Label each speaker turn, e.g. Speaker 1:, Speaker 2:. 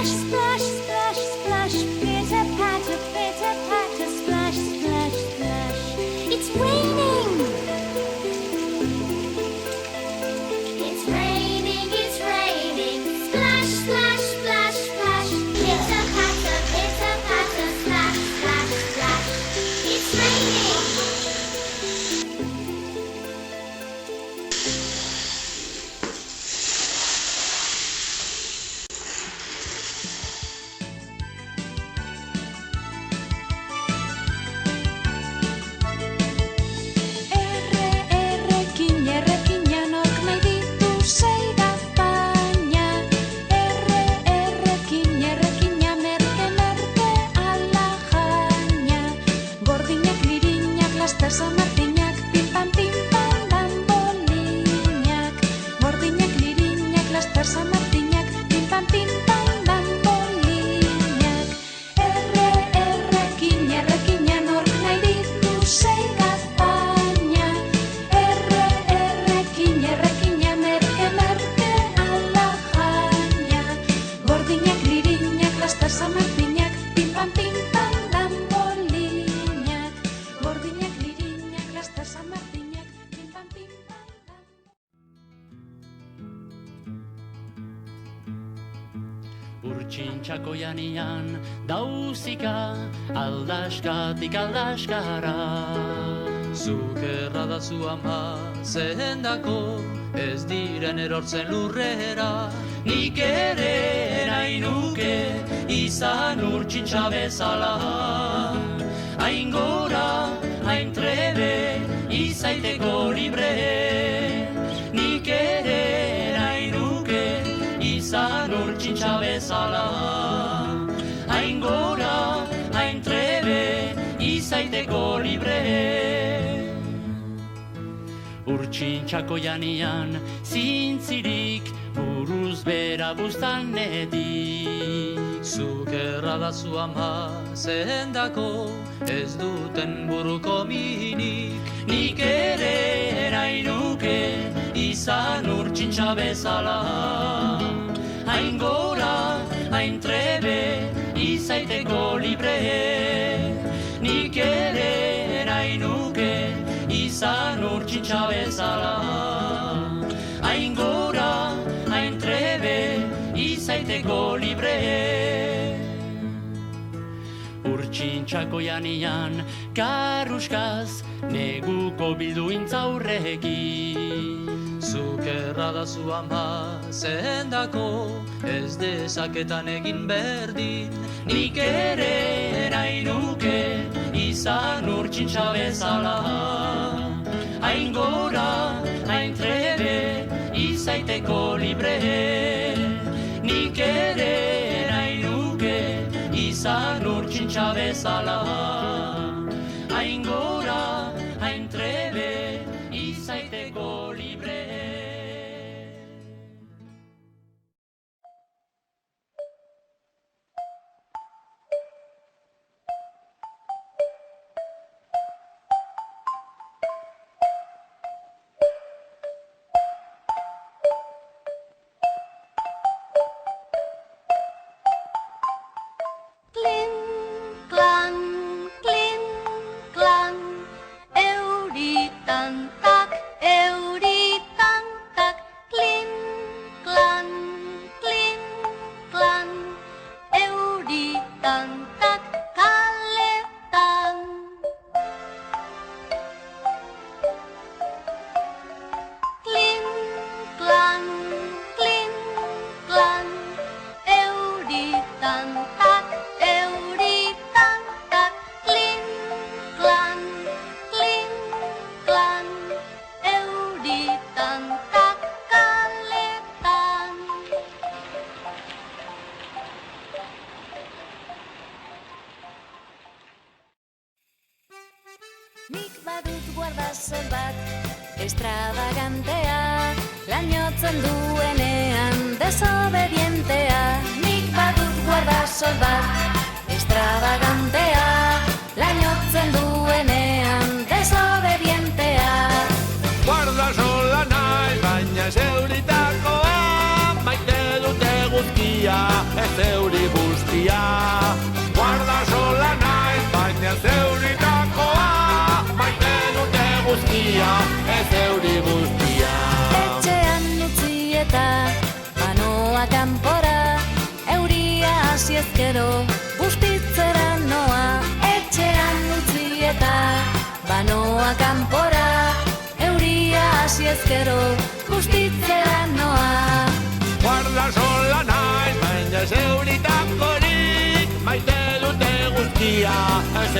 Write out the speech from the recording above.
Speaker 1: splash, splash, splash, pitter patter, splash, splash, splash. It's raining. It's raining, it's raining. Splash, splash, splash, splash. Pitter patter, splash, splash, splash. It's raining.
Speaker 2: Samartinak, pim-pam, bambolinak. Gordinak, lirinak, laster samartinak, pim-pam, bambolinak. Errekina, nork nahi ditu sei gaztaina. Errekina, merke alajaina. Gordinak, lirinak, laster samartinak, pim-pam, bambolinak. Gordinak, laster samartinak, pim-pam,
Speaker 3: Urtsintxako janian dauzika aldaskatik aldaskara.
Speaker 4: Zukerra da zu ama zehendako ez diren erortzen lurrera.
Speaker 3: Nik ere nahi nuke izan urtsintxa bezala. Hain gora, hain trebe, izaiteko libre. Nik ere nahi nuke izan urtsintxa bezala. Hain gora, hain trebe, izaiteko libre. Urtsintxako janian zintzirik buruz bera buztanetik.
Speaker 4: Zukerra da zu ama zehendako ez duten buruko minik.
Speaker 3: Nik ere nahi nuke izan urtsintxa bezala. Hain gora, hain trebe, izaiteko libre. Nik ere nahi nuke izan urtsintxa bezala. Hain gora, hain trebe, izaiteko libre. Urtsintxako janian karruskaz neguko bilduintzaurrekin.
Speaker 4: Zukerra da zu ama zehendako ez dezaketan egin berdin.
Speaker 3: Nik ere nahi nuke izan urtsintxa bezala. Hain gora, hain trebe, izaiteko libre. Nik ere nahi nuke izan urtsintxa bezala. Hain gora, hain trebe, izaiteko libre.
Speaker 2: Nik badut guardazol bat, extravagantea, lainotzen duenean desobedientea. Nik badut guardazol bat, extravagantea, lainotzen duenean desobedientea.
Speaker 5: Guardasola nahi, baina zeuritakoa, maite dute guztia. ez euri guztia. Guarda sola naiz, baina ez euritakoa, maite dute guztia, ez euri guztia.
Speaker 2: Etxean utzi eta banoa kanpora, euria hasi ezkero bustitzera noa. Etxean utzi eta banoa kanpora, euria hasi ezkero bustitzera noa.
Speaker 5: Guarda sola naiz, baina ez euritakorik, maite dute guztia, ez